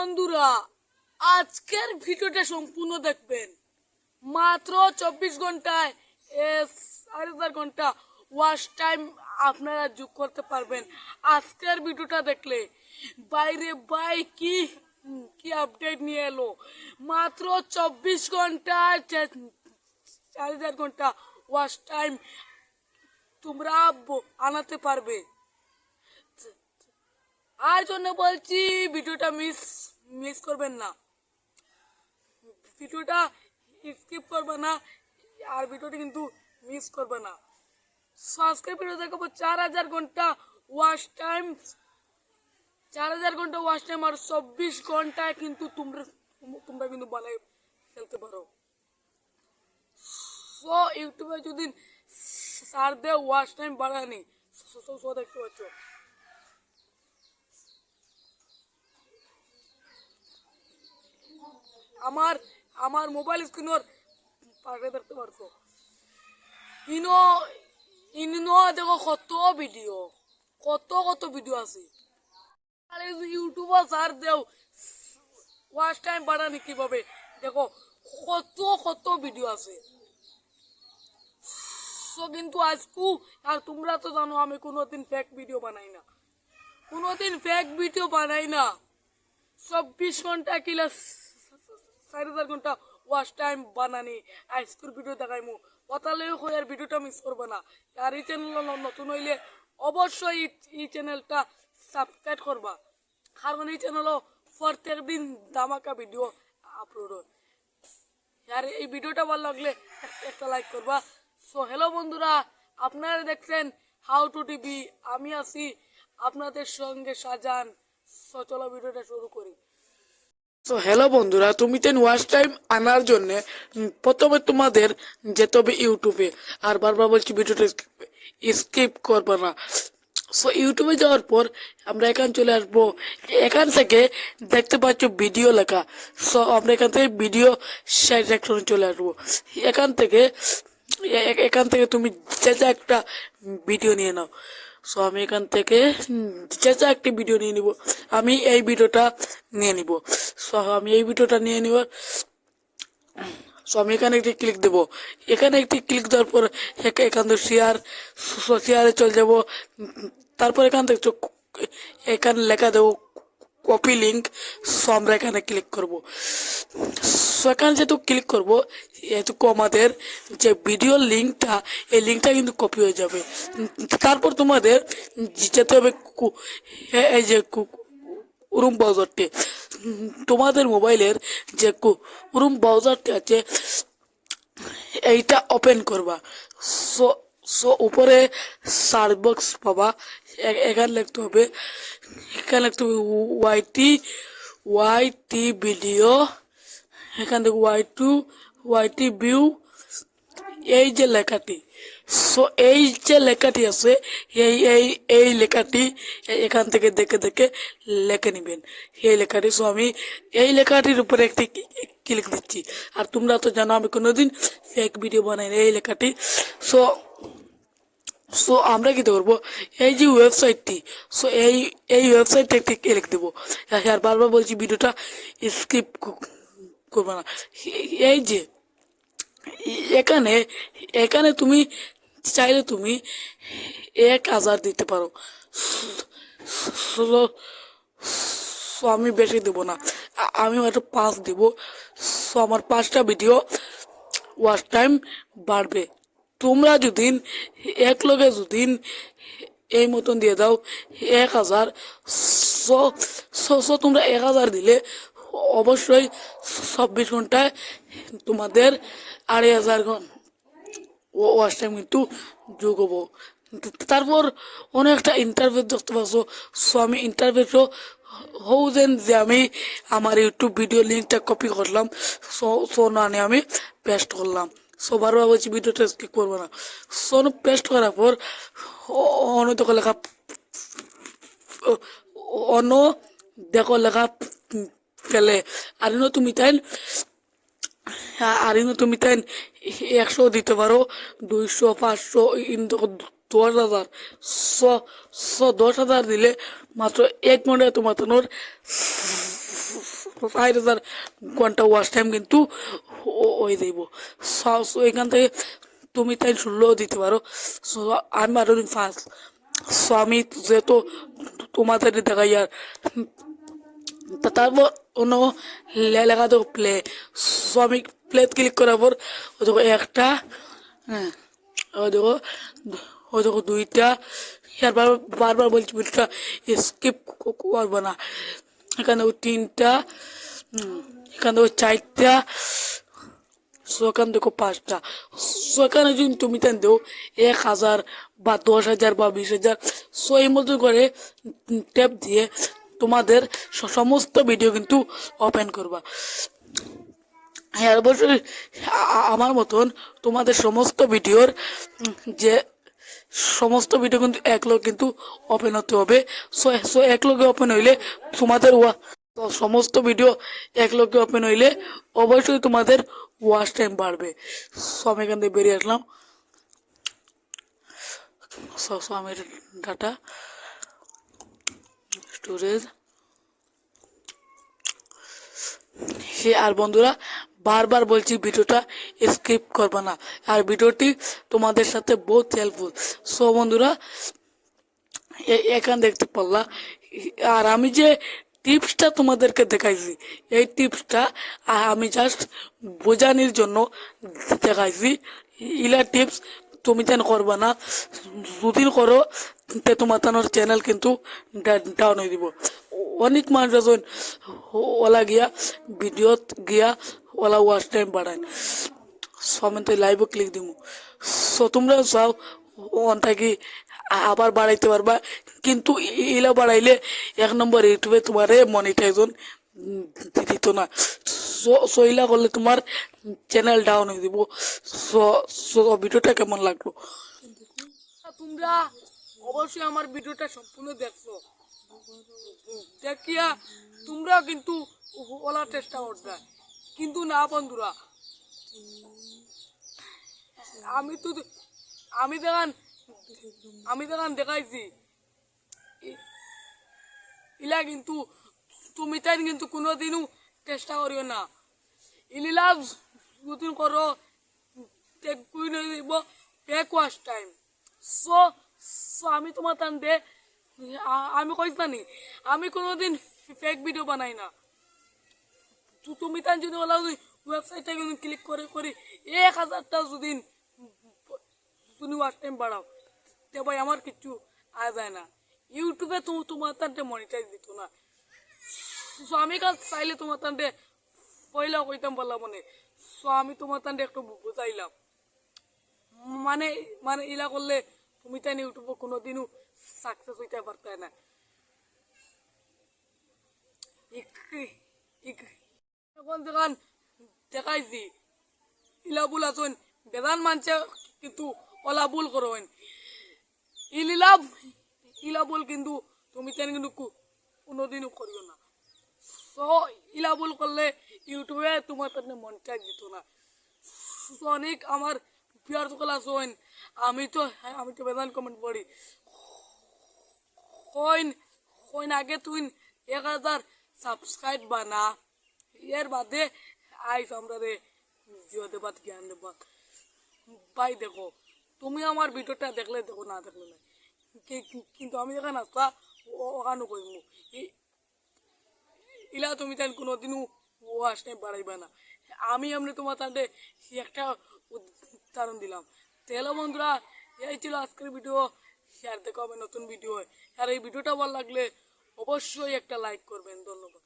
বন্ধুরা, আজকের ভিডিওটা সম্পূর্ণ দেখবেন। মাত্র 24 ঘন্টায় 4,000 ঘন্টা ওয়াচ টাইম আপনারা যোগ করতে পারবেন আজকের ভিডিওটা দেখলে। বাইরে বাই কি কি আপডেট নিয়ে এলো। মাত্র 24 ঘন্টায় 4,000 ঘন্টা ওয়াচ টাইম তোমরা আনাতে পারবে। আর জন্য বলছি ভিডিওটা মিস করবেন না, ভিডিওটা স্কিপ করবে না, আর ভিডিওটা কিন্তু মিস করবে না। আজকের ভিডিও দেখাবো 4,000 ঘন্টা ওয়াচ টাইম, 4,000 ঘন্টা ওয়াচ টাইম আর 24 ঘন্টায় কিন্তু তোমরা কিন্তু বানাই ফেলতে পারো। সো ইউটিউবে যদি সার দে ওয়াচ টাইম বাড়ানি, সো দেখতে পাচ্ছ। আমার মোবাইল স্ক্রিনের পাশে দেখতে পারছো। ইনো দেখো কত ভিডিও আছে। ইউটিউবে সার্চ দেও ওয়াচ টাইম বাড়ানি কিভাবে, দেখো কত ভিডিও আছে। সো কিন্তু আজকু আর তোমরা তো জানো আমি কোনোদিন ফেক ভিডিও বানাই না, 24 ঘন্টা কিলা 4,000 ঘন্টা ওয়াচ টাইম বানানি আজকের ভিডিও দেখাইমু। কথালে আর ভিডিওটা মিস করবে না। আর এই চ্যানেল নতুন হইলে অবশ্যই এই চ্যানেলটা সাবস্ক্রাইব করবা, কারণ এই চ্যানেলও প্রত্যেক দিন ধামাকা ভিডিও আপলোড হয়। আর এই ভিডিওটা ভালো লাগলে একটা লাইক করবা। সো হ্যালো বন্ধুরা, আপনারা দেখছেন হাউ টু টিভি, আমি আছি আপনাদের সঙ্গে শাহজাহান। সো চলো ভিডিওটা শুরু করি। তো হ্যালো বন্ধুরা, তুমি তেন ওয়াচ টাইম আনার জন্য প্রথমে তোমাদের যেতে হবে ইউটিউবে। আর বারবার বলছি ভিডিওটা স্কিপ করবে না। সো ইউটিউবে যাওয়ার পর আমরা এখান চলে আসবো। এখান থেকে দেখতে পাচ্ছ ভিডিও লেখা। সো আমরা এখান থেকে ভিডিও সেকশনে চলে আসবো। এখান থেকে তুমি যে একটা ভিডিও নিয়ে নাও। সো আমি এখান থেকে যে একটি ভিডিও নিয়ে নিব। আমি এই ভিডিওটা নিয়ে নিব। সো আমি এই ভিডিওটা নিয়ে নিব। সো আমি এখানে একটি ক্লিক দেবো। এখানে একটি ক্লিক দেওয়ার পর এখান থেকে শেয়ারে চলে যাব। তারপর এখান থেকে এখানে লেখা দেবো কপি লিঙ্ক। সো আমরা এখানে ক্লিক করব। সো এখানে যেহেতু ক্লিক করব, এটুকু আমাদের যে ভিডিও লিঙ্কটা, এই লিঙ্কটা কিন্তু কপি হয়ে যাবে। তারপর তোমাদের যেতে হবে এই যে ক্রোম ব্রাউজারটি, তোমাদের মোবাইলের যে ক্রোম ব্রাউজারটি আছে এইটা ওপেন করবা। সো সো উপরে সার্চ বক্স পাবা, এখানে লিখতে হবে ওয়াইটি ভিডিও। এখান থেকে ওয়াইটি ভিউ, এই যে লেখাটি। সো এই যে লেখাটি আছে, এই লেখাটি এখান থেকে দেখে লেখে নিবেন এই লেখাটি। সো আমি এই লেখাটির উপরে একটি ক্লিক দিচ্ছি। আর তোমরা তো জানো আমি কোনোদিন ফেক ভিডিও বানাই না। এই লেখাটি সো সো আমরা কি করবো, এই যে ওয়েবসাইটটি, সো এই ওয়েবসাইটটা একটি ক্লিক দেবো। আর বারবার বলছি ভিডিওটা স্কিপ করবে না। এই যে এখানে তুমি চাইলে তুমি 1,000 দিতে পারো। সো আমি বেশি দেবো না, আমি হয়তো 5 দিব। সো আমার 5টা ভিডিও ওয়াচ টাইম বাড়বে। তোমরা যদি এক লগে এই মতন দিয়ে দাও 1,000, সো তোমরা 1,000 দিলে অবশ্যই 24 ঘন্টায় তোমাদের 2,500 ওয়াচ টাইম কিন্তু যোগ হবো। তারপর অনেকটা ইন্টারভিউ দেখতে পাচ্ছ। সো আমি ইন্টারভিউ হৌদেন যে আমি আমার ইউটিউব ভিডিও লিঙ্কটা কপি করলাম। সো না আমি পেস্ট করলাম। সো বারবার বলছি ভিডিওটা স্কিপ করবো না। সো পেস্ট করার পর অন্য দেখো লেখা পেলে তুমি তাই 100 দিতে পারো, 200, 500, 10,000। 10,000 দিলে মাত্র 1 মিনিটে তোমার 5,000 ঘন্টা ওয়াচ টাইম কিন্তু ওই দেব। সো এখান থেকে তুমি তাই 16 দিতে পারো। সো আমি আরো ফার্স্ট। সো আমি যেহেতু তোমাদের দেখাই আর তারপর অন্য লেখা দেখো প্লে। সো আমি প্লে ক্লিক করার পর ওই দেখো একটা, হ্যাঁ ওই দেখো, ওই দেখো দুইটা। বারবার বারবার বলছি ভিডিওটা স্কিপ করবো না। এখানে দেখো তিনটা, এখানে দেখো চারটা, সো এখানে দেখো পাঁচটা। সো এখানে যদি তুমি তেন দেও 1,000 বা 10,000 বা 20,000, সো এই মতো করে ট্যাপ দিয়ে তোমাদের সমস্ত ভিডিও কিন্তু ওপেন করবা। হ্যাঁ অবশ্যই আমার মতন তোমাদের সমস্ত ভিডিওর যে সমস্ত ভিডিও কিন্তু এক লোক কিন্তু ওপেন হতে হবে। সো সো এক লোকে ওপেন হইলে তোমাদের তো সমস্ত ভিডিও এক লোকে ওপেন হইলে অবশ্যই তোমাদের ওয়াচ টাইম বাড়বে। সো আমি এখান থেকে বেরিয়ে আসলাম। সো সো আমি ডাটা স্টোরেজ, আর বন্ধুরা বারবার বলছি ভিডিওটা স্কিপ করবে না, আর ভিডিওটি তোমাদের সাথে বহুত হেল্পফুল। সো বন্ধুরা এখানে দেখতে পারলা, আর আমি যে টিপসটা তোমাদেরকে দেখাইছি এই টিপসটা আমি জাস্ট বোঝানোর জন্য দেখাইছি। ইলা টিপস তুমি যেন করবা না, দুদিন করো তে তোমার চ্যানেল কিন্তু ডাউন হয়ে দিব। অনেক মানুষ আছেন ওলা গিয়া ভিডিওত গিয়া ওলা ওয়াচ টাইম বাড়ায়। সো আমি তো লাইভও ক্লিক দিব। সো তোমরা চাও ওখান থাকি আবার বাড়াইতে পারবা, কিন্তু ইলা বাড়াইলে 1 নম্বর ইউটিউবে তোমারে মনিটাইজন দিত না। সো ইলা করলে তোমার চ্যানেল ডাউন হয়ে দিব। সো সো ভিডিওটা কেমন লাগলো তোমরা অবশ্যই আমার ভিডিওটা সম্পূর্ণ দেখছো, দেখিয়া তোমরা কিন্তু ওলা চেষ্টা করবে, কিন্তু না বন্ধুরা আমি তো আমি দেখান আমি দেখান দেখাইছি ইলা, কিন্তু তুমি তাই কিন্তু কোনোদিনও চেষ্টা করিও না। ইলিলা যদি করো back watch time. So so আমি তোমার টান দে আমি কইস না নি আমি কোনোদিন ফেক ভিডিও বানাই না। তুমি তান যদি ওলা ওয়েবসাইটটা কিন্তু ক্লিক করে করি 1,000টা যদি তুমি ওয়াচ টাইম বাড়াও তে ভাই আমার কিচ্ছু আয় যায় না। ইউটিউবে তোমার তান্তে মনিটাইজ দিত না। সো আমি কাল চাইলে তোমার তান্তে পয়লা কইতাম বললাম মনে। সো আমি তোমার তান্তে একটু বুঝাইলাম, মানে মানে ইলা করলে তুমি তাই ইউটিউবে কোনোদিনও সাকসেস হইতে পারতে না। এখন দেখান দেখাইছি ইলা বুল আছেন বেদান মানছে, কিন্তু ওলা বুল করেন ইলা ইলা বল, কিন্তু তুমি তেন কিন্তু কোনোদিনও করিও না। সো ইলা বল করলে ইউটিউবে তোমার তাদের মনিটাইজ দিত না। অনেক আমার বিয়ার সকল আছেন, আমি তো বেদান কমেন্ট পড়ি কইন কইন আগে তুই 1,000 সাবস্ক্রাইব বানা, এর বাদে আইস আমরা রে জিওতে বাদ জ্ঞান দেব ভাই। দেখো তুমি আমার ভিডিওটা দেখলে দেখো, না দেখলে না, কিন্তু আমি যেখানে আসতা ওখানে কইমু ইলা তুমি তাই কোনোদিনও ওয়াচ টাইম বাড়াইবা না। আমি এমনি তোমার তাদের একটা উদাহরণ দিলাম। তাহলে বন্ধুরা এই ছিল আজকের ভিডিও, শেয়ার দেখো হবে নতুন ভিডিও। আর এই ভিডিওটা ভালো লাগলে অবশ্যই একটা লাইক করবেন। ধন্যবাদ।